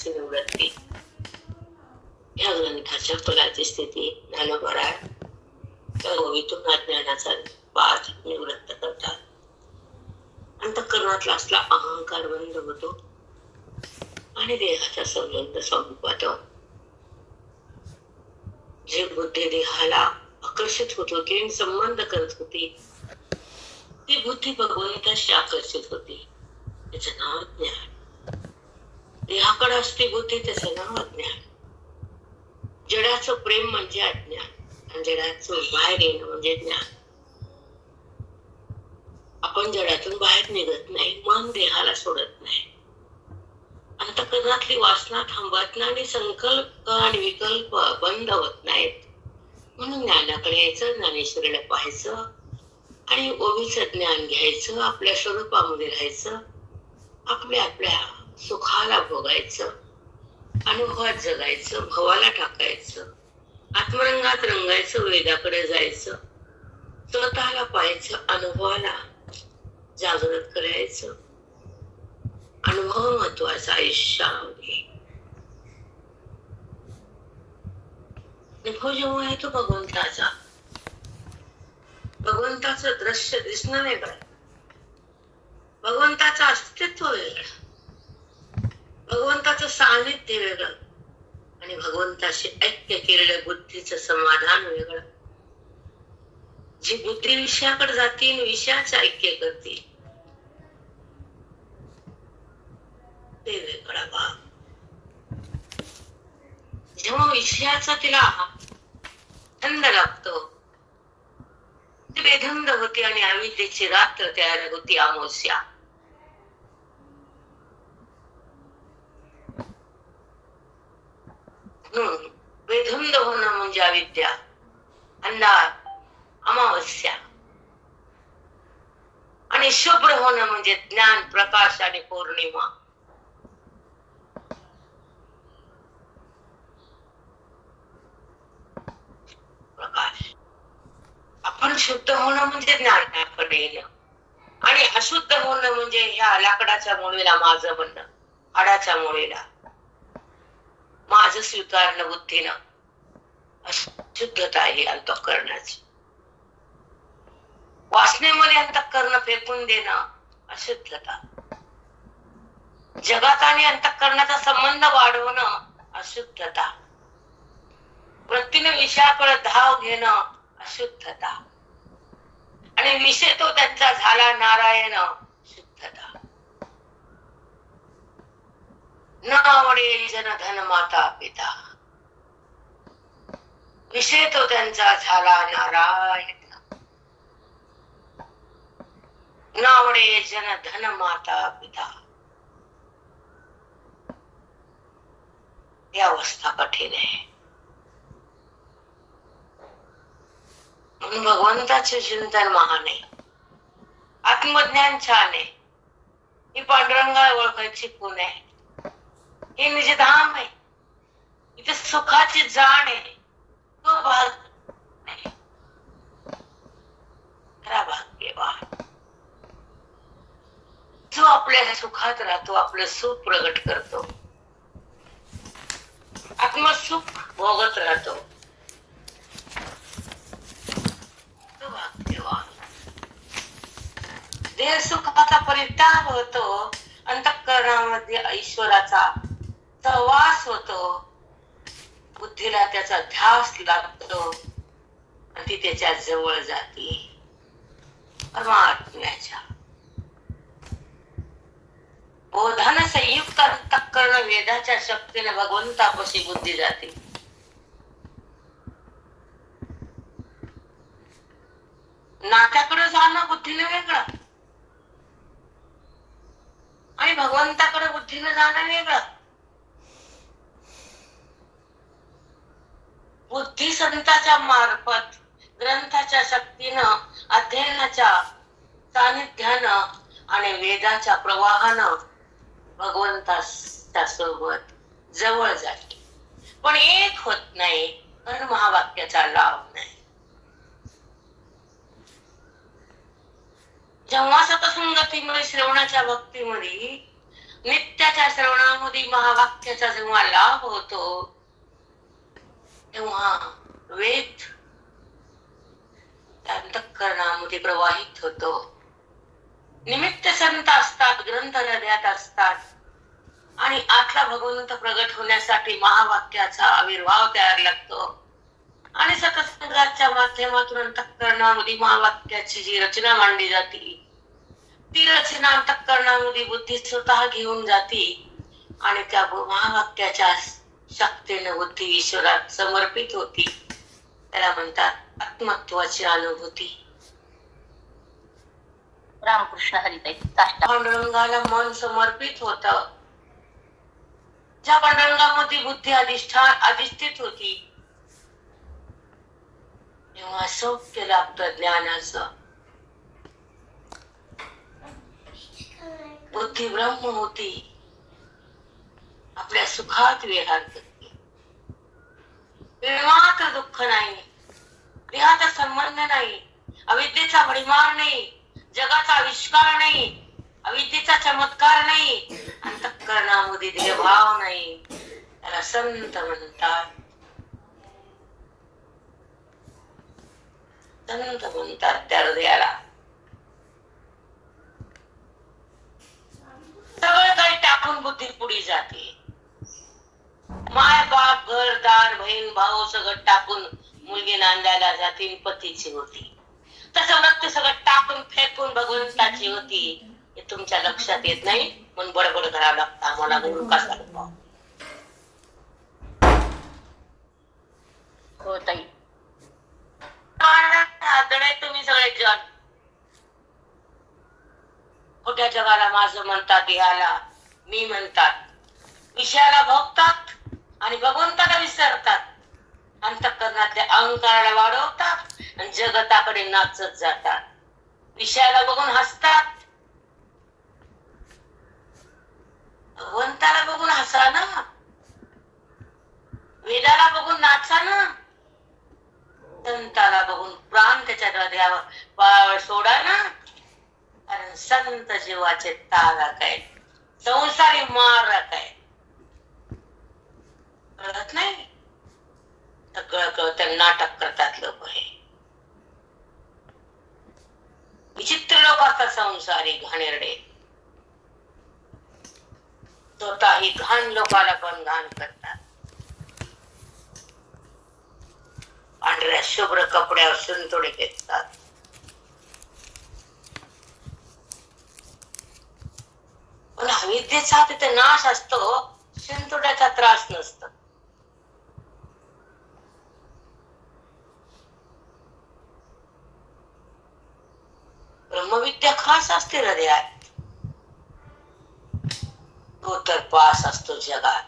ज्ञानाची निवृत्ती या ग्रंथाच्या फलाची स्थिती ज्ञानोबराय त्या ओवीतून अज्ञानाचा पाठ निवृत्त करतात. अंतःकरणातला असला अहंकार बंद होतो आणि देहाचा संबंध संपतो. जे बुद्धी देहाला आकर्षित होत होती आणि संबंध करत होती ती बुद्धी भगवंताशी आकर्षित होती. त्याचं नाव ज्ञान. देहाकडे असते बुद्धी, त्याचं नाव अज्ञान. जडाचं प्रेम म्हणजे अज्ञान आणि जडाचं बाहेर येणं म्हणजे ज्ञान. आपण जडातून बाहेर निघत नाही, मन देहाला सोडत नाही. अंतःकरणातली वासना थांबत नाही आणि संकल्प आणि विकल्प बंद होत नाहीत. म्हणून ज्ञानाकडे यायचं, ज्ञानेश्वरीला पाहायचं आणि ओवीचं ज्ञान घ्यायचं, आपल्या स्वरूपामध्ये राहायचं, आपल्या सुखाला भोगायचं, अनुभवात जगायचं, भवाला टाकायचं, आत्मरंगात रंगायचं, वेदाकडे जायचं, स्वतःला पाहायचं, अनुभवाला जागृत करायचं. अनुभव महत्वाचा आयुष्यामध्ये. अनुभव जेव्हा येतो भगवंताचा, भगवंताचं दृश्य दिसणं वेगळं, भगवंताचं अस्तित्व वेगळं, भगवंताचं सानिध्य वेगळं आणि भगवंताशी ऐक्य केलेल्या बुद्धीचं समाधान वेगळं. जी बुद्धी विषयाकडे जाती आणि विषयाचं ऐक्य करते ते वेगळा भाग. जेव्हा विषयाचा तिला छंद लागतो ती बेधुंद होती आणि अविद्येची रात्र तयार होती, अमावस्या. बेधुंद होणं म्हणजे अविद्या, अंधार, अमावस्या. आणि शुभ्र होणं म्हणजे ज्ञान, प्रकाश आणि पौर्णिमा. प्रकाश. आपण शुद्ध होणं म्हणजे ज्ञानाकडे येणं आणि अशुद्ध होणं म्हणजे ह्या लाकडाच्या मुळीला माझं म्हणणं, हाडाच्या मुळीला माझं स्वीकारणं बुद्धीनं. अशुद्धता आहे अंतःकरणाची. वासनेमध्ये अंतःकरण फेकून देणं अशुद्धता. जगात आणि अंतःकरणाचा संबंध वाढवणं अशुद्धता. वृत्तीने विषयाकडे धाव घेणं अशुद्धता. आणि विषय तो त्यांचा झाला नारायण शुद्धता. न आवडे जन धन माता पिता, विषय तो त्यांचा झाला नारायण. न आवडे जन धन माता पिता. ही अवस्था कठीण आहे. म्हणून भगवंताचे चिंतन महान आहे, आत्मज्ञान छान आहे. ही पांडुरंगा ओळखायची कोण आहे? हे निजधाम आहे, इथे सुखाची जाण आहे. तो भाग नाही, खरा भाग्यवान जो आपल्या सुखात राहतो, आपलं सुख प्रगट करतो, आत्मसुख भोगत राहतो. तो भाग्यवान. देह सुखाचा परित्याग होतो, अंतःकरणामध्ये ईश्वराचा सहवास होतो, बुद्धीला त्याचा ध्यास लागतो आणि ती त्याच्या जवळ जाते परमात्म्याच्या. बोधन संयुक्त अंतःकरण वेदाच्या शक्तीने भगवंतापाशी बुद्धी जाते. नात्याकडे जाणं बुद्धीने वेगळं आणि भगवंताकडे बुद्धीने जाणं वेगळं. बुद्धी संताच्या मार्फत ग्रंथाच्या शक्तीनं, अध्ययनाच्या सानिध्यानं आणि वेदाच्या प्रवाहानं भगवंताच्या सोबत जवळ जाते, पण एक होत नाही, कारण महावाक्याचा लाभ नाही. जेव्हा सतसंगतीमुळे श्रवणाच्या भक्तीमध्ये नित्याच्या श्रवणामध्ये महावाक्याचा जेव्हा लाभ होतो तेव्हा वेद अंतःकरणामध्ये प्रवाहित होतो. निमित्त संत असतात, ग्रंथ हृदयात असतात आणि आतला भगवंत प्रगट होण्यासाठी महावाक्याचा आविर्भाव तयार लागतो आणि सत्संगाच्या माध्यमातून अंतःकरणामध्ये महावाक्याची जी रचना मांडली जाते ती रचना अंतःकरणामध्ये बुद्धी स्वतः घेऊन जाते आणि त्या महावाक्याच्या शक्तीने बुद्धी ईश्वरात समर्पित होती. त्याला म्हणतात आत्मत्वाची अनुभूती. रामकृष्ण हरिताई. पांडुरंगाला मन समर्पित होत. ज्या पांडुरंगामध्ये बुद्धी अधिष्ठित होती तेव्हा सौख्य लागतं ज्ञानाचं. बुद्धी ब्रह्म होती, आपल्या सुखात विहार करते. मात्र दुःख नाही, देहाचा संबंध नाही, अविद्येचा भडीमार नाही, जगाचा आविष्कार नाही, अविद्येचा चमत्कार नाही, अंतःकरणामध्ये देहभाव नाही. त्याला संत म्हणतात. संत म्हणतात त्या हृदयाला. सगळं काही टाकून बुद्धी पुढे जाते. माय बाप घरदार बहीण भाऊ सगळं टाकून मुलगी नांदायला जाते, पतीची होती. तसं वृत्ती सगळं टाकून फेकून भगवंताची होती. हे तुमच्या लक्षात येत नाही म्हणून बडबड करावं लागतं आम्हाला. गुरु कसा हो ताई. तुम्ही सगळे जण खोट्या जगाला माझं म्हणतात, देहाला मी म्हणतात, विषयाला भोगतात आणि भगवंताला विसरतात. अंतःकरणातल्या अहंकाराला वाढवतात आणि जगताकडे नाचत जातात. विषयाला बघून हसतात, भगवंताला बघून हसा ना, वेदाला बघून नाचा ना, संताला बघून प्राण त्याच्या हृदयावर सोडा ना. कारण संत जीवाचे तारक आहे, संसारी मारक आहे. कळत नाही, सगळं कळतं, नाटक करतात लोक. हे विचित्र लोक असतात, संसारी घाणेरडे. स्वतःही घाण लोकाला पण घाण करतात. पांढऱ्या शुभ्र कपड्यावर शिंतोडे फेकतात. पण अविद्येचा तिथे नाश असतो, शिंतोड्याचा त्रास नसतो. ब्रह्मविद्या खास असते हृदयात. तो तर पास असतो जगात.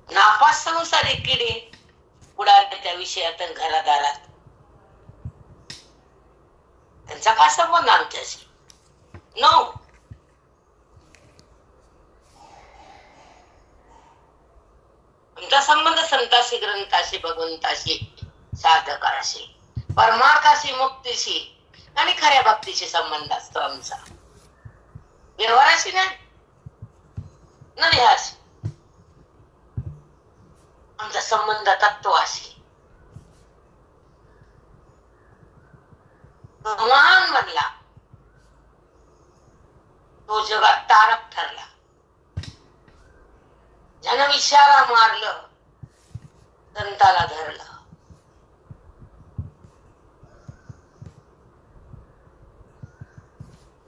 नापास संसारी किडे उडाले त्या विषयात घरादारात. त्यांचा काय संबंध आमच्याशी? नो. आमचा संबंध संताशी, ग्रंथाशी, भगवंताशी, साधकाशी, परमार्थाशी, मुक्तीशी आणि खऱ्या भक्तीशी संबंध असतो आमचा. व्यवहाराशी नाही, न देहाशी. आमचा संबंध तत्वाशी. महान बनला, तो जगात तारक ठरला. ज्यानं विषयाला मारलं, संताला धरलं.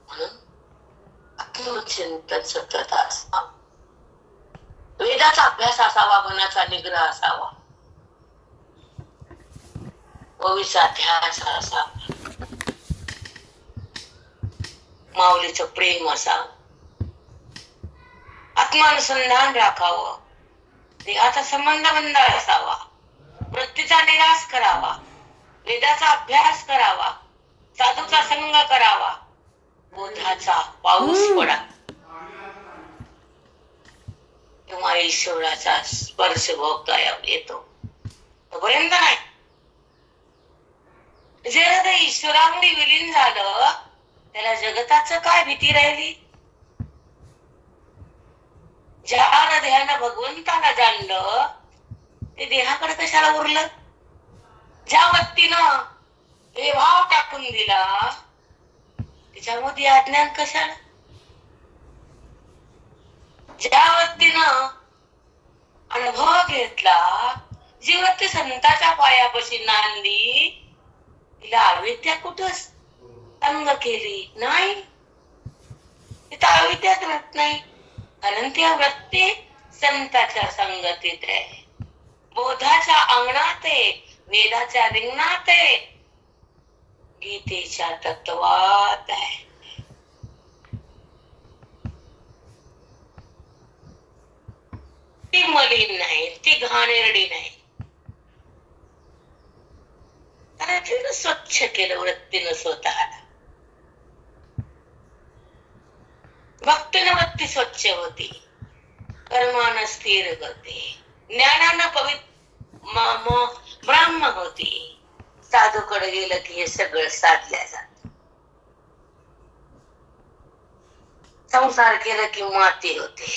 म्हणून आत्मचिंतन सतत असावं. वेदाचा अभ्यास असावा, मनाचा निग्रह असावा, भविष्याचा ध्यास असावा, माऊलीचं प्रेम असावं, आत्मानुसंधान राखावं, देहाचा संबंध बंद असावा, वृत्तीचा निराश करावा, वेदाचा अभ्यास करावा, साधूचा संग करावा, बोधाचा पाऊस पडा, तेव्हा ईश्वराचा स्पर्श भोगता येतो. तोपर्यंत नाही. जर ते ईश्वरामध्ये विलीन झालं, त्याला जगताचं काय भीती राहिली? ज्या हृदयानं भगवंताला जाणलं ते देहाकडे कशाला उरलं? ज्या व्यक्तीनं हे भाव टाकून दिला त्याच्यामध्ये अज्ञान कशाला? ज्या व्यक्तीनं अनुभव घेतला, जी व्यक्ती संताच्या पायापाशी नांदली, तिला अविद्या कुठं संग केली नाही, तिथं अविद्याच राहत नाही. कारण त्या व्यक्ती संताच्या संगतीत आहे, बोधाच्या अंगणात आहे, वेदाच्या रिंगणात आहे, गीतेच्या तत्वात आहे. ती मलिन नाही, ती घाणेरडी नाही. कारण तिनं स्वच्छ केलं वृत्तीनं स्वतःला. भक्तीनं वृत्ती स्वच्छ होती, कर्मानं स्थिर होते, ज्ञानानं पवित्र ब्राह्म होती. साधूकडे गेलं की हे सगळं साधल्या जात. संसार केलं की माती होते.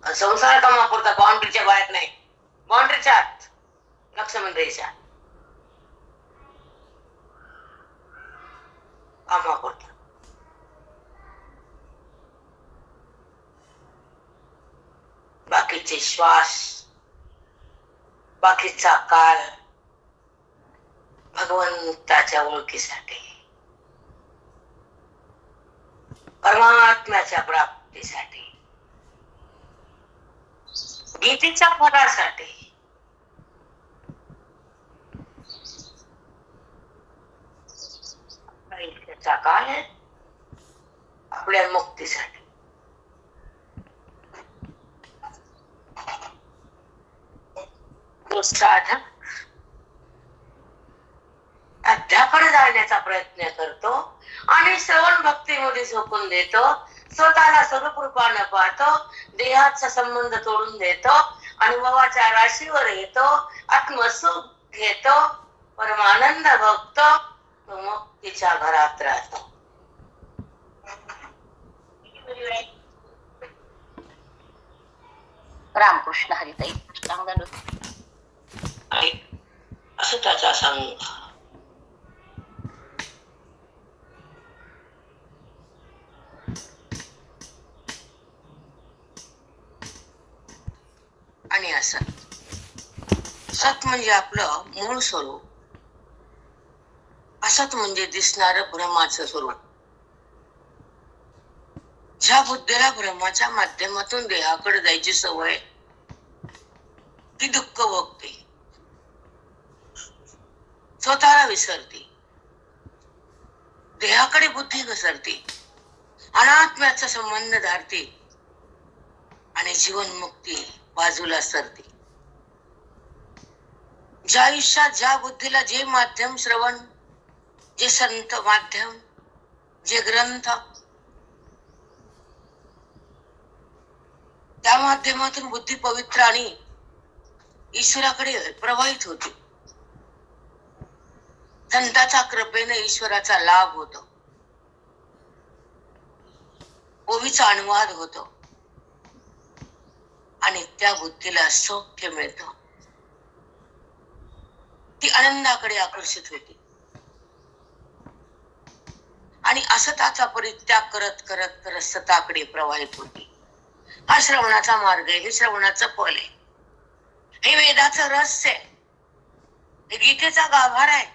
संसार कामापुरता बाउंड्रीच्या बाहेर नाही, बाउंड्रीच्या आत, लक्ष्मण रेषा कामापुरता. बाकीचे श्वास, बाकीचा काळ भगवंताच्या ओळखीसाठी, परमात्म्याच्या प्राप्तीसाठी, गीतेच्या फळासाठी. त्याचा काळ आहे आपल्या मुक्तीसाठी. तो साधक अध्याकडे जाण्याचा प्रयत्न करतो आणि श्रवण भक्तीमध्ये झोकून देतो, स्वतःला स्वरूप रूपानं पाहतो, देहाचा संबंध तोडून देतो, अनुभवाच्या राशीवर येतो, आत्मसुख घेतो, परमानंद भोगतो, तो मुक्तीच्या घरात राहतो. रामकृष्ण हरिताई. असं त्याचा सांग. आणि असं सत म्हणजे आपलं मूळ स्वरूप, असत म्हणजे दिसणार ब्रह्माचं स्वरूप. ज्या बुद्धीला ब्रह्माच्या माध्यमातून देहाकडे जायची सवय, ती दुःख भोगते, स्वतःला विसरते, देहाकडे बुद्धी घसरते, अनात्म्याचा संबंध धारते आणि जीवनमुक्ती बाजूला सरते. ज्या आयुष्यात ज्या बुद्धीला जे माध्यम श्रवण, जे संत माध्यम, जे ग्रंथ, त्या माध्यमातून बुद्धी पवित्र आणि ईश्वराकडे प्रवाहित होते. संतांच्या कृपेने ईश्वराचा लाभ होतो, ओवीचा अनुवाद होतो आणि त्या बुद्धीला सौख्य मिळतं. ती आनंदाकडे आकर्षित होती आणि असताचा परित्याग करत करत करत सताकडे प्रवाहित होती. हा श्रवणाचा मार्ग आहे, हे श्रवणाचं फल आहे, हे वेदाचं रहस्य आहे, हे गीतेचा गाभार आहे.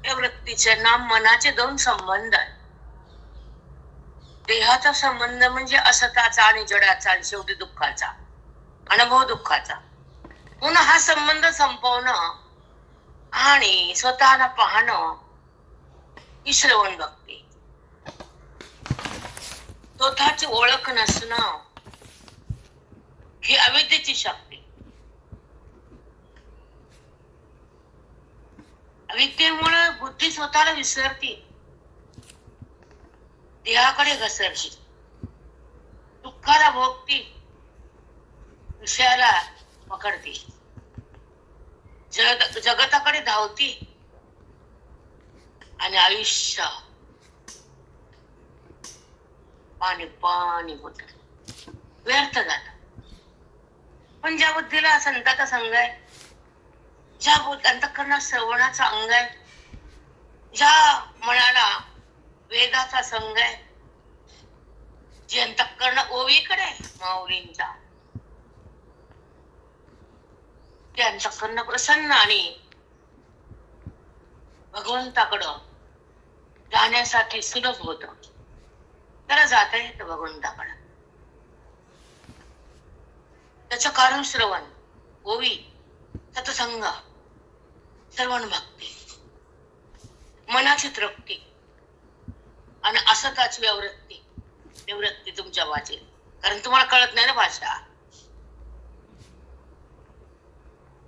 या वृत्तीचे नाम मनाचे दोन संबंध आहेत. देहाचा संबंध म्हणजे असताचा आणि जडाचा आणि शेवटी दुःखाचा, अनुभव दुःखाचा. पुन्हा हा संबंध संपवणं आणि स्वतःला पाहणं ही श्रवण भक्ती. स्वतःची ओळख नसणं ही अविद्येची शक्ती. अविद्येमुळे बुद्धी स्वतःला विसरते, देहाकडे घसरते, दुःखाला भोगती, विषयाला पकडते. जगताकडे धावती आणि आयुष्य पाणी पाणी होत व्यर्थ झालं. पण ज्या बुद्धीला संताचा संघ आहे, ज्या अंतःकरणात श्रवणाचा अंग आहे, ज्या मनाला वेदाचा संघ आहे, जी अंतःकरण ओवीकडे माऊलींच्या, ते अंतःकरण प्रसन्न आणि भगवंताकडं जाण्यासाठी सुलभ होत. त्याला जाता येत भगवंताकडं. त्याचं कारण श्रवण, ओवी, सत्संग, श्रवण भक्ती, मनाची तृप्ती आणि असताची निवृत्ती तुमच्या वाचेल. कारण तुम्हाला कळत नाही ना भाषा.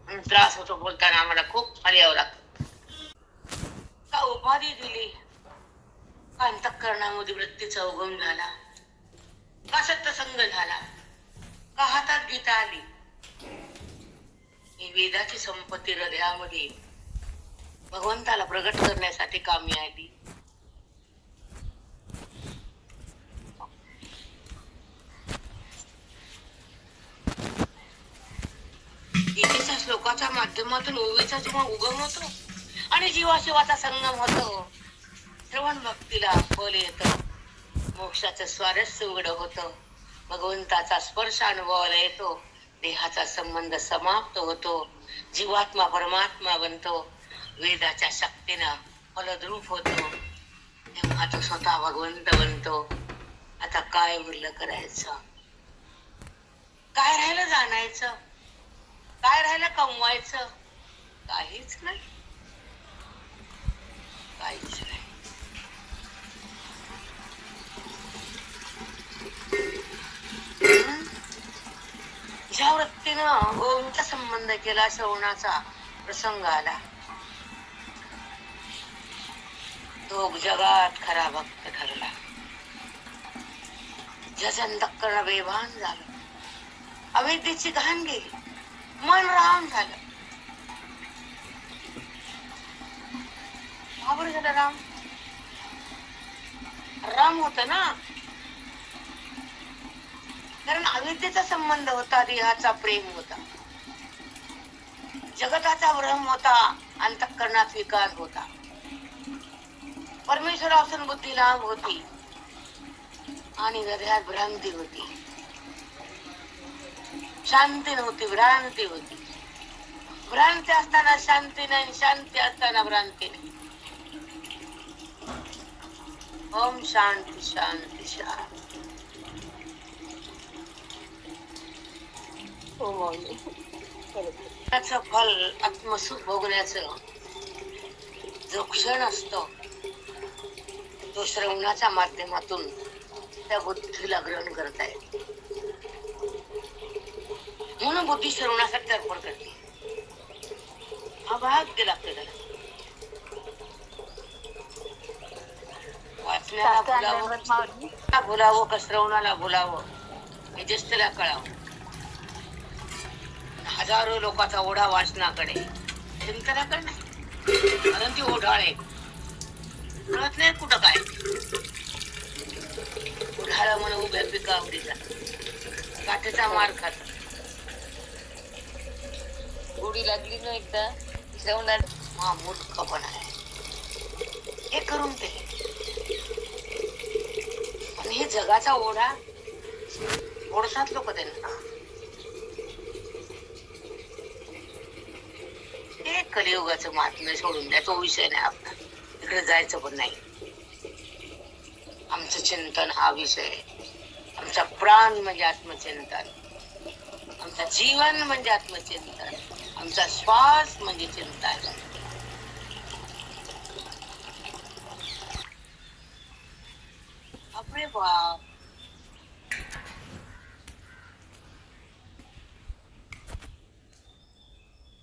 त्रास होतो बोलताना. आम्हाला खूप खाली यावं लागतं. का उपाधी दिली, का अंतःकरणामध्ये वृत्तीचा उगम झाला, का सत्संग झाला, का हातात गीता आली. ही वेदाची संपत्ती हृदयामध्ये भगवंताला प्रगट करण्यासाठी कामी आली. गीतेच्या श्लोकाच्या माध्यमातून ओवीचा जेव्हा उगम होतो आणि जीवाशिवाचा संगम होतो, श्रवण भक्तीला फल येतं, मोक्षाचं स्वारस्य उघड होतं, भगवंताचा स्पर्श अनुभवायला येतो, देहाचा संबंध समाप्त होतो, जीवात्मा परमात्मा बनतो, वेदाच्या शक्तीनं फलद्रूप होतो, तेव्हा तो स्वतः भगवंत बनतो. आता काय उरलं करायचं, काय राहिलं जाणायचं, काय राहिलं कमवायचं, काहीच नाही, काहीच नाही. ज्या वृत्तीनं गोविंदा संबंध केला, श्रवणाचा प्रसंग आला, तो जगात खरा भक्त ठरला. ज्याचं अंतःकरण बेभान झालं, अविद्येची घाण गेली, मन राम झालं. का झालं राम? राम होत ना, कारण अविद्येचा संबंध होता, देहाचा प्रेम होता, जगताचा भ्रम होता, अंतःकरणात विकार होता, परमेश्वरापासून बुद्धी लांब होती आणि हृदयात भ्रांती होती. शांती नव्हती, भ्रांती होती. भ्रांती असताना शांती नाही, शांती असताना भ्रांती नाही. ओम शांती शांती शांती. त्याचं फल आत्मसुख भोगण्याचं जो क्षण असतो, तो श्रवणाच्या माध्यमातून त्या बुद्धीला ग्रहण करता येते. म्हणून बुद्धी श्रवणासाठी अर्पण करते. हा भाग्य लागतं त्याला. वाचण्याला बोलावं का श्रवणाला बोलावं हे ज्येष्ठला कळावं. हजारो लोकांचा ओढा वाचनाकडे, चिंतनाकडे नाही. कारण ती ओढाळे कळत नाही कुठं काय. ओढाळा म्हणून उभ्या पिकावरीचा काठीचा मार खात. गोडी लागली ना एकदा श्रवणार. हा मूर्खपणा आहे हे करून ते. आणि हे जगाचा ओढा ओढतात लोक त्यांना. हे कलियुगाचं महात्म्य सोडून द्या, तो विषय नाही आपला. तिकडे जायचं पण नाही. आमचं चिंतन हा विषय. आमचा प्राण म्हणजे आत्मचिंतन, आमचं जीवन म्हणजे आत्मचिंतन, आमचा श्वास म्हणजे चिंतन. अरे बाप,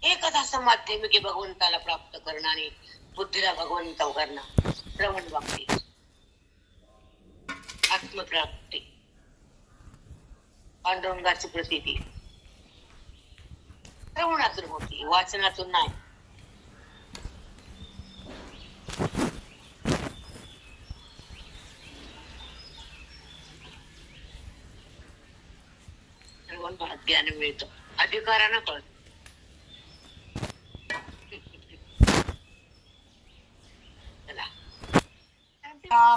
एकच असं माध्यम की भगवंताला प्राप्त करणं आणि बुद्धीला भगवंत करणं. श्रवण भक्ती, आत्मप्राप्ती, पांडुरंगाची प्रतीती. श्रवणातून होती, वाचनातून नाही. श्रवणात ज्ञान मिळतं, अधिकारानं कळत.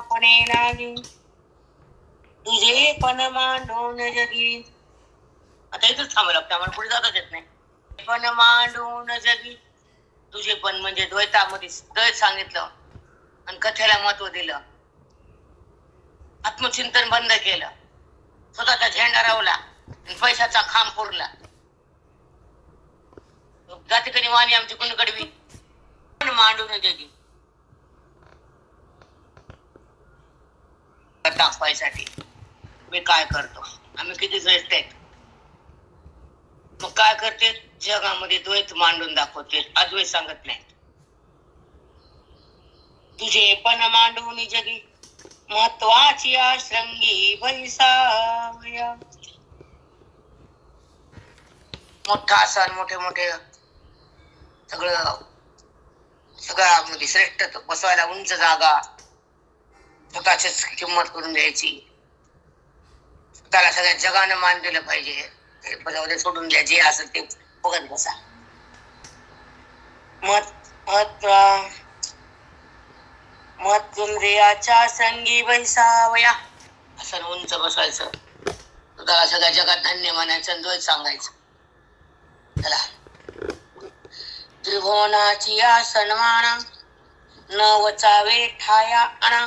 पणे लागी तुझे पण मांडून जगी. आता इथंच थांबावं लागतं आम्हाला, पुढे जाताच येत नाही. पण मांडून जगी तुझे पण म्हणजे द्वैतामध्ये द्वैत सांगितलं आणि कथेला महत्व दिलं. आत्मचिंतन बंद केलं, स्वतःचा झेंडा रावला आणि पैशाचा खांब पुरला. जाती कधी वाणी आमची कुणकडवी पण मांडून जगी दाखवायसाठी मी काय करतो, आम्ही किती श्रेष्ठ आहेत. मग काय करते, जगामध्ये द्वैत मांडून दाखवते, अद्वैत सांगत नाही. तुझे पण मांडून जगी महत्वाची श्रंगी बैसावया. मोठा सण, मोठे मोठे सगळ्यामध्ये श्रेष्ठ बसवायला उंच जागा, स्वतःचीच किंमत करून द्यायची. त्याला सगळ्या जगानं मान दिलं पाहिजे. ते सोडून द्या, जे असेल ते बघत बसा. महत्वेंद्रियाच्या संगी बैसावया. असं उंच बसवायचं, त्याला सगळ्या जगात धन्य मानायचं, द्वैत सांगायचं. चला, त्रिभुवनाची सन्माना न वचावे ठाया आणा.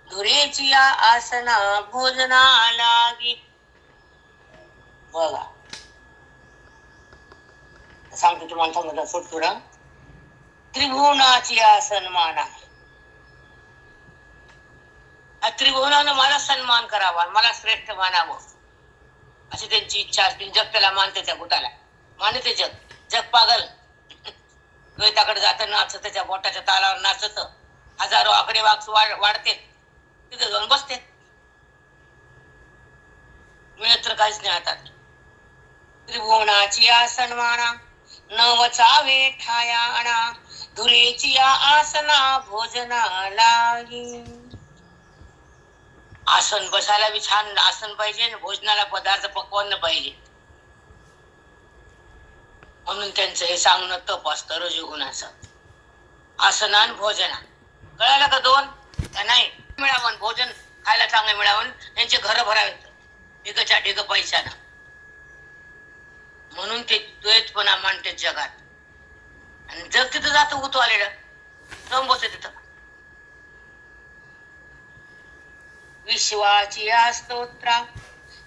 धुरेची आसना भोजना लागी. बघा सांगतो तुम्हाला, सांगतो सोडतो. त्रिभुवनाची सन्माना, त्रिभुवनानं मला सन्मान करावा, मला श्रेष्ठ मानावं अशी त्यांची इच्छा असते. जग त्याला मानते, त्या भूताला मानते. जग पागल द्वैताकडे जात, नाचत, त्याच्या बोटाच्या तालावर नाचत. हजारो आकडे वाढते, तिथे जाऊन बसते. मिळत तर काहीच नाही हातात. त्रिभुवनाची सन्माना न वचावे ठाया आणा. धुरेची आसना भोजना लागी. आसन बसायला बी छान आसन पाहिजे आणि भोजनाला पदार्थ पकवान पाहिजे. म्हणून त्यांचं हे सांगणं तप असतं रजोगुणाचं. आसनान भोजना कळालं का? दोन का नाही मिळावं, भोजन खायला चांगलं मिळावं, त्यांचे घर भरावेत ढिगच्या ढिग पैशानं. म्हणून ते द्वैतपणा मानते जगात. आणि जग तिथं जातं उतू आलेलं, जाऊन बसते तिथं. विश्वाची स्तोत्रा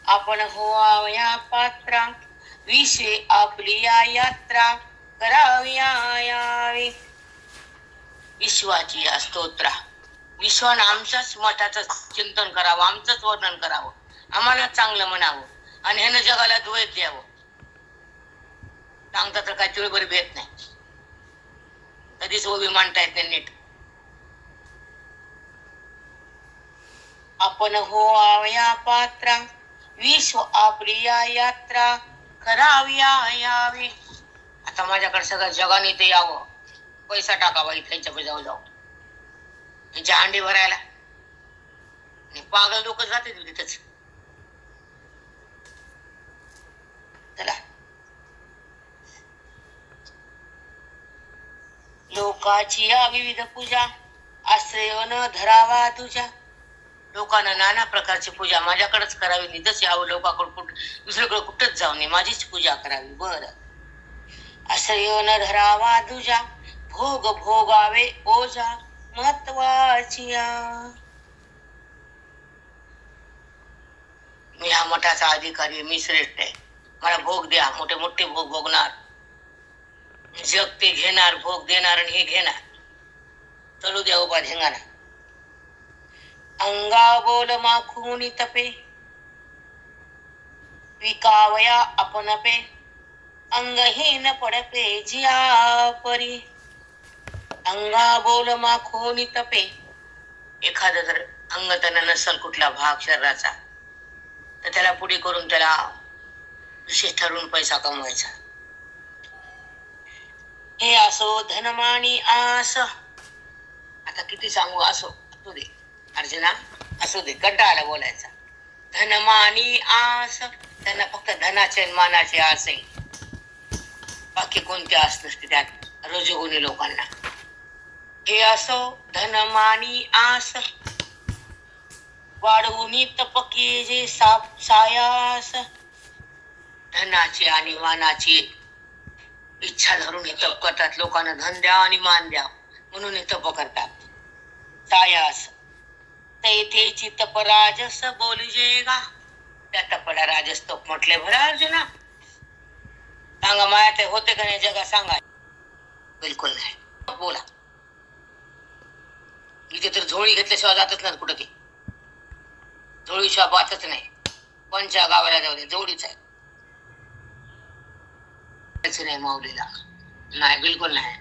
आपण होवावया पात्रा. विश्वे आपली यात्रा करावी यावी. विश्वाची स्तोत्रा, विश्वानं आमच्याच मठाचं चिंतन करावं, आमचंच वर्णन करावं, आम्हाला चांगलं म्हणावं आणि ह्यानं जगाला द्वैत द्यावं. सांगता तर काय तिळभर भेट नाही, कधीच उभी मांडता येत नाही नीट. आपण होवावया पात्रा. विश्व आपली यात्रा करावी यावी. आता माझ्याकडे सगळं जगाने इथे यावं, पैसा टाकावा इथल्या जाऊ जाऊ त्यांच्या अंडी भरायला. आणि पागल लोक जाते तिथेच. चला, लोकाची या विविध पूजा आश्रय न धरावा तुझ्या. लोकांना नाना प्रकारची पूजा माझ्याकडेच करावी, निधच यावं लोकांकडे, दुसरीकडे कुठंच जाऊ नये, माझीच पूजा करावी. बर, आश्रय न धरावा तुझ्या, भोग भोगावे ओझा महत्वाची. मी हा मठाचा अधिकारी, मी श्रेष्ठ आहे, मला भोग द्या. मोठे मोठे भोग भोगणार, जग ते घेणार, भोग देणार आणि हे घेणार. चलू द्या उभा धिंगाणा. अंगा बोल माखून तपे विकावया आपण पे. अंगहीन पडपे जिया परी. अंगा बोल माखून तपे. एखादं जर अंग त्यांना नसल कुठला भाग शरीराचा, तर त्याला पुढे करून त्याला विशेष ठरवून पैसा कमवायचा. हे असो धनमानी आस. आता किती सांगू, असो असू दे अर्जुना, असू दे, कंटाळा बोलायचा. धनमानी आस, त्यांना फक्त धनाचे आणि मानाचे आस आहे, बाकी कोणते आस नसते त्यात रजोगुणी लोकांना. हे असो धनमानी आस, वाढवून तपके जे सायास. धनाची आणि मानाची इच्छा धरून हे तप करतात. लोकांना धन द्या आणि मान द्या म्हणून हे तप करतात. सायास तेथे चित्तप राजस बोलिजेगा. त्या तपला राजस तप म्हटले बरं अर्जुना. सांगा माया ते होते का नाही जगा, सांगा. बिलकुल नाही. बोला, इथे तर झोळी घेतल्याशिवाय जातच नाही कुठं. ती झोळीशिवाय बातच नाही. कोणच्या गावाला जाऊ दे, झोळीच आहे. नाही माऊलीला, नाही, बिलकुल नाही.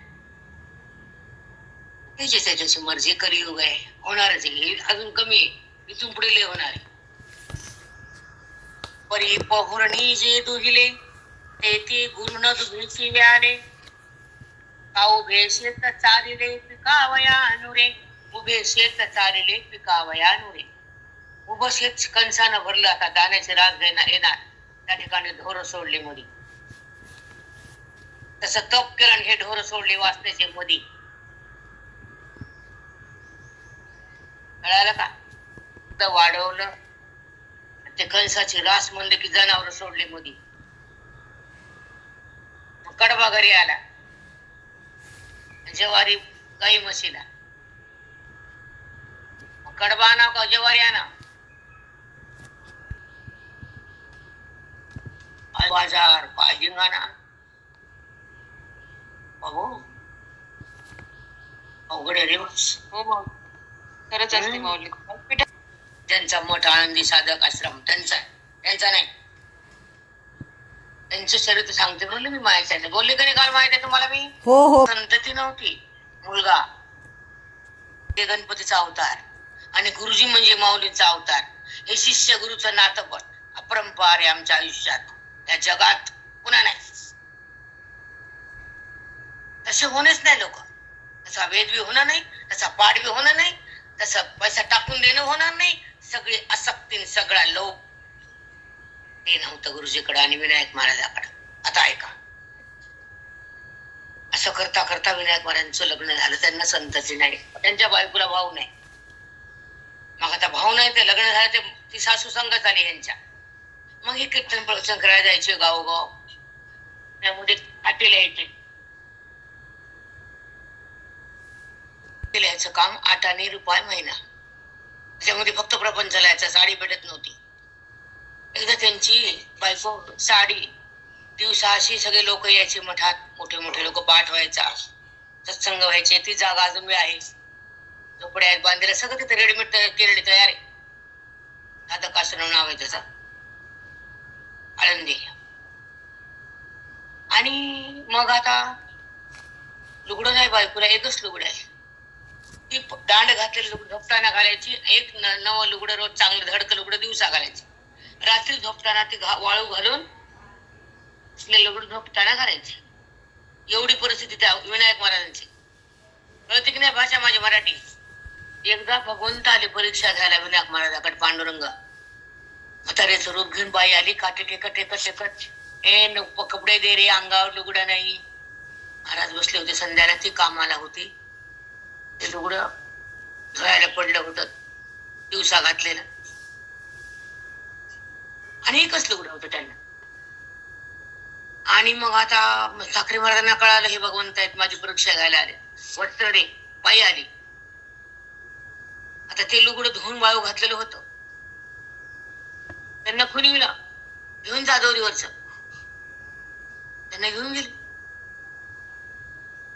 त्याची मर्जी कलियुग आहे, होणारच आहे. अजून कमी आहे, इथून पुढे लय होणार आहे. परी पहुरणी जे दुहिले ते गुरुन दुधीची व्याले. उभे शेत चारिले पिकावयानुरे. उभे शेत चारिले पिकावयानुरे. उभं शेत कणसानं भरलं, आता दाण्याचे राग येणार, त्या ठिकाणी ढोर सोडले मधी. तसं तप केलं आणि हे ढोर सोडले वाचण्याचे मधी. कळालं का? वाढवलं ते कणसाची रास म्हणले की जनावर सोडले मधी. कडबा घरी आला, ज्वारी गाई म्हशीला. कडबा आणा का ज्वारी आणा? बाजार पाहिजे आणा. बाबू अवघड रे. हो खरंच असते माऊली. त्यांचा मठ आनंदी साधक आश्रम त्यांचा नाही. त्यांचं चरित्र सांगते बोलले मी. माहिती बोलले का नाही काल? माहिती आहे तुम्हाला मी. हो. संतती नव्हती, मुलगा ते गणपतीचा अवतार आणि गुरुजी म्हणजे माऊलीचा अवतार. हे शिष्य गुरुचं नातं पण अपरंपार आहे आमच्या आयुष्यात, या जगात पुन्हा नाही. तसे होणेच नाही लोक. तसा वेद बी होणार नाही, तसा पाठ बी होणार नाही, तसं पैसा टाकून देणं होणार नाही. सगळे आसक्ती, सगळा लोभ ते नव्हतं गुरुजीकडे आणि विनायक महाराजाकडे. आता ऐका, असं करता करता विनायक महाराजांचं लग्न झालं. त्यांना संतती नाही, त्यांच्या बायकोला भाऊ नाही. मग आता भाऊ नाही ते लग्न झालं, ते ती सासू संगत आली यांच्या. मग हे कीर्तन प्रवचन करायला जायचे गावोगाव. त्यामध्ये हाती लिहायचे. लिहायचं काम 8 आणे रुपये महिना. त्याच्यामध्ये फक्त प्रपंच लिहायचा, साडी भेटत नव्हती. एकदा त्यांची बायको साडी दिवसा अशी सगळे लोक यायचे मठात, मोठे मोठे लोक पाठ व्हायचा, सत्संग व्हायचे. ती जागा अजून बी आहे, झोपड्या आहेत बांधलेल्या, सगळं तिथे रेडीमेड केलेली तयार आहे. साधक आश्रम नाव आहे त्याचा, आळंदी. आणि मग आता लुगडं नाही बायकोला, एकच लुगडं आहे. ती दांड घातलेलं लुगडं झोपताना घालायची. एक नवं लुगडं रोज चांगलं धडकं लुगडं दिवसा घालायची. रात्री झोपताना ती वाळू घालून लुगडं झोपताना घालायची. एवढी परिस्थिती त्या विनायक महाराजांची. कळते की नाही भाषा माझी मराठी? एकदा भगवंत आले परीक्षा घ्यायला विनायक महाराजाकडे. पांडुरंग म्हाताऱ्याचं रूप घेऊन बाई आली, काटे टेकत टेकत टेकत, ए कपडे दे रे, अंगावर लुगडं नाही. महाराज बसले होते संध्याला, ती कामाला होती. ते लुगडं धुवायला पडलं होतं, दिवसा घातलेलं. आणि एकच लुगडं होतं त्यांना. आणि मग आता साखरे महाराजांना कळालं हे भगवंत आहेत, माझी परीक्षा घ्यायला आले. वस्त्र दे, बाई आली. आता ते लुगडं धुवून वाळू घातलेलं होतं. त्यांना खुणविला, घेऊन जा दोरीवरच. त्यांना घेऊन गेली,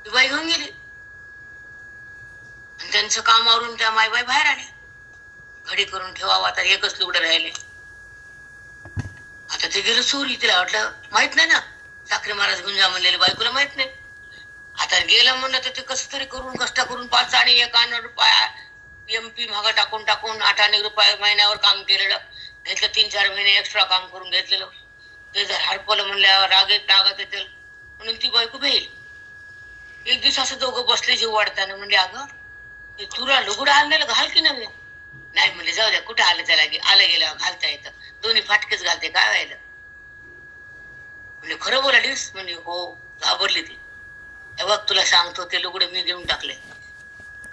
ती बाई घेऊन गेली. आणि त्यांचं काम आवरून त्या मायबाई बाहेर आले. घडी करून ठेवावा, तर एकच लुगडं राहिले. आता ते गेलं चोरी. तिला वाटलं माहित नाही ना, साखरे महाराज घेऊन जा म्हणलेले, बायकोला माहित नाही. आता गेलं म्हणलं तर ते कसं तरी करून कष्ट करून 5 आणि 1 आणे रुपया MP मागं टाकून टाकून 8 आणे रुपये महिन्यावर काम केलेलं घेतलं. 3-4 महिने एक्स्ट्रा काम करून घेतलेलं. ते जर हरपलं म्हणल्यावर रागात येतील म्हणून ती बायको भेल. एक दिवस असं दोघं बसले जीव वाढताना म्हणले अगं ते तुला लुगडं आणलेलं घाल की नवीन. नाही म्हणले जाऊ द्या कुठं आलं त्याला आलं गेलं घालता येतं दोन्ही फाटकेच घालते काय व्हायला. म्हणजे खरं बोलालीस म्हणजे हो घाबरली ती. बघ तुला सांगतो ते लुगडे मी देऊन टाकले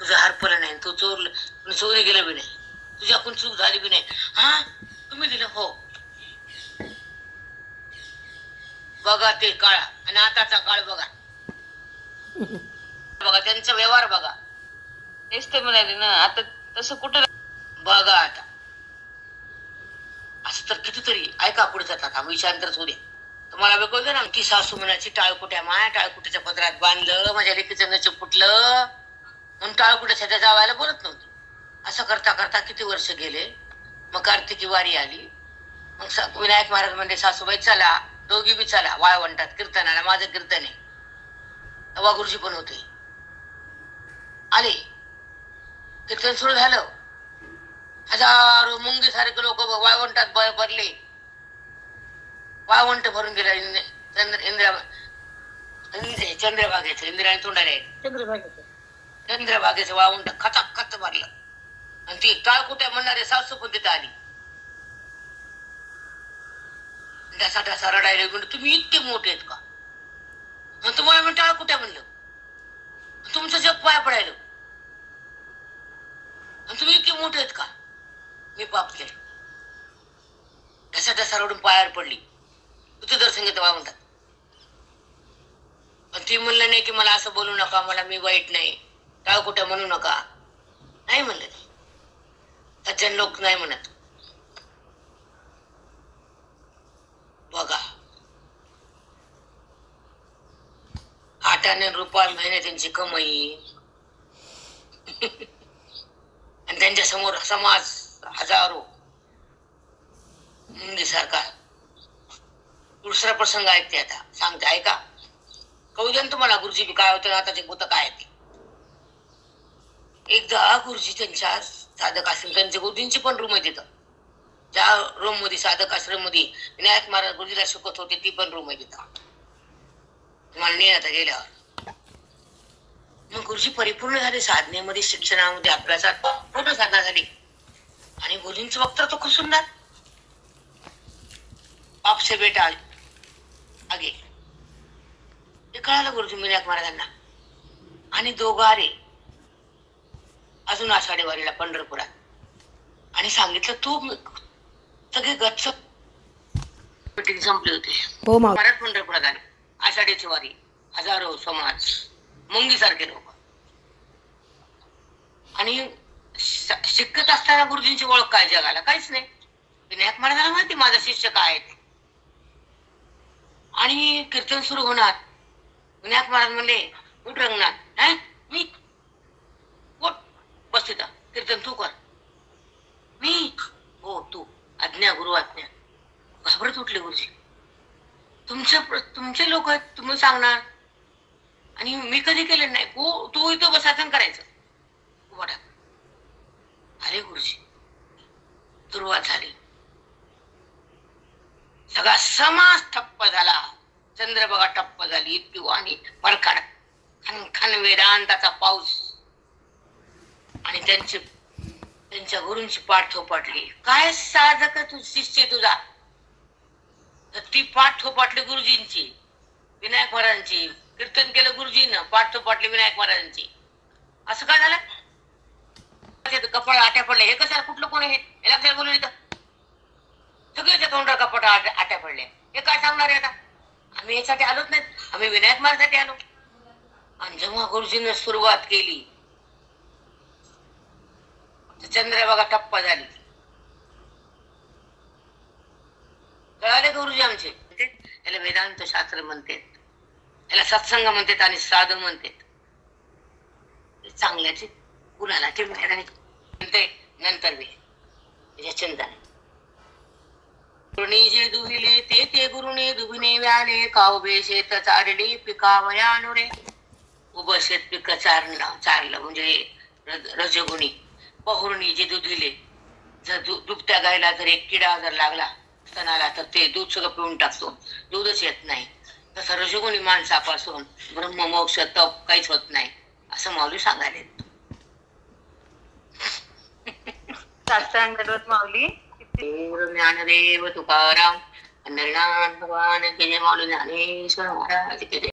तुझं हरपलं नाही तू चोरी गेलं बी नाही तुझ्याकडून चूक झाली बी नाही. हा तुम्ही दिलं हो. बघा ते काळ आणि आताचा काळ बघा बघा त्यांचा व्यवहार बघा. तेच ते म्हणाले ना आता तसं कुठं बघा आता असं तर कितीतरी ऐका पुढे आता विषयांतरच होऊ द्या. तुम्हाला बघवलं ना की सासू म्हणायची टाळकुट्या माय टाळकुट्याच्या पदरात बांधलं माझ्या लेकीचं नच फुटलं म्हणून टाळकुट्याच्या जावायला बोलत नव्हती. असं करता करता किती वर्ष गेले. मग कार्तिकी वारी आली. मग विनायक महाराज म्हणजे सासूबाई चला दोघी बी चला वाळवंटात कीर्तनाला माझं कीर्तन आहे. तेव्हा गुरुजी पण होते आले कीर्तन सुरू झालं. हजारो मुंगी सारखे लोक वाळवंटात भरले. वाळवंट भरून गेला चंद्रभागेचं इंदिराने तोंडाले चंद्रभागेचं वाळवंट खचाक खच भरलं. आणि ती टाळकुट्या म्हणणारे सासू पण तिथं आली. ढसा ढसा रडायला म्हणजे तुम्ही इतके मोठे आहेत का. तुम्हाला मी टाळकुट्या म्हणलं तुमचं जग पाया पडायला तुम्ही इतके मोठे आहेत का. मी पापले ढसा ढसा रडून पायावर पडली. तुझं दर्शन घेतं वा म्हणतात. पण ती म्हणलं नाही की मला असं बोलू नका मला मी वाईट नाही टाळकुट्या म्हणू नका नाही म्हणलं. सज्जन लोक नाही म्हणत. बघा 8 आणे रुपये महिने त्यांची कमाई आणि त्यांच्या समोर समाज हजारो मुंगी सारखा. दुसरा प्रसंग ऐकते आता सांगते ऐका कळू द्या तुम्हाला गुरुजी काय होतं आताचे भूत काय ते. एकदा गुरुजी त्यांच्या साधक आश्रम त्यांच्या गुरुजींची पण रूम आहे तिथं. ज्या रूम मध्ये साधक आश्रम मध्ये विनायक महाराज गुरुजीला शिकवत होते ती पण रूम आहे तिथं. तुम्हाला नाही आता गेल्यावर मग गुरुजी परिपूर्ण झाले साधनेमध्ये शिक्षणामध्ये अभ्यासात पूर्ण साधना झाली. आणि गुरुजींचं वक्तृत्व खूप सुंदर. आपसे बेटा आगे हे कळालं गुरुजी विनायक महाराजांना. आणि दोघं आले अजून आषाढी वारीला पंढरपुरात आणि सांगितलं तू सगळे गच्च मीटिंग संपली होती. महाराज पंढरपुरात आले आषाढीची वारी हजारो समाज मुंगी सारखे लोक. आणि शिकत असताना गुरुजींची ओळख काय जगाला काहीच नाही. विनायक महाराजांना माहिती माझा शिष्य काय आहे. आणि कीर्तन सुरू होणार. विनायक महाराज म्हणले उठ रंगनाथ मी उठ बस तिथं कीर्तन तू कर. मी हो तू आज्ञा गुरु आज्ञा. घाबरत उठले गुरुजी. तुमचे लोक आहेत तुम्ही सांगणार आणि मी कधी केलं नाही. तू इथं बसायचं करायचं. अरे गुरुजी सुरुवात झाली. सगळा समाज ठप्प झाला. चंद्रभागा ठप्प झाली. इतकी वाणी परखाड खनखन वेदांताचा पाऊस. आणि त्यांच्या गुरूंची पाठ थोपाटली. काय साधक तू शिष्य तुझा तर ती पाठ थोपाटली गुरुजींची विनायक महाराजांची. कीर्तन केलं गुरुजींना पाठ थोपाटली विनायक महाराजांची. असं काय झालं कपाळ आट्या पडले. हे कसं कुठलं कोण हे लक्षात बोलून येतं. सगळ्याच्या तोंडावर कपाट आट्या पडले. हे काय सांगणार आहे आता. आम्ही यासाठी आलोच नाही. आम्ही विनायक महाराजांसाठी आलो. आणि जेव्हा गुरुजींनी सुरुवात केली चंद्रभागा ठप्प झाली. कळाले गुरुजी आमचे. याला वेदांत शास्त्र म्हणतात. याला सत्संग म्हणतात आणि साधू म्हणतात. चांगल्याचे कुणाला म्हणते नंतर मी चिंतन जे दुहिले ते गुरुने दुभिने व्याले कावबे शेत चारली पिकावयानुरे. उभं शेत पिक चारलं म्हणजे रजगुणी. पहुर्णी जे दूध दिले जर दुभत्या गायला जर एक किडा जर लागला स्तनाला तर ते दूध सगळं पिऊन टाकतो. दूधच येत नाही. तसं रजोगुणी माणसापासून ब्रह्ममोक्ष तप काहीच होत नाही असं माऊली सांगायला. साष्टांग माऊली. ज्ञानदेव तुकाराम, पंढरीनाथ भगवान की जय. माऊली ज्ञानेश्वर महाराज की जय.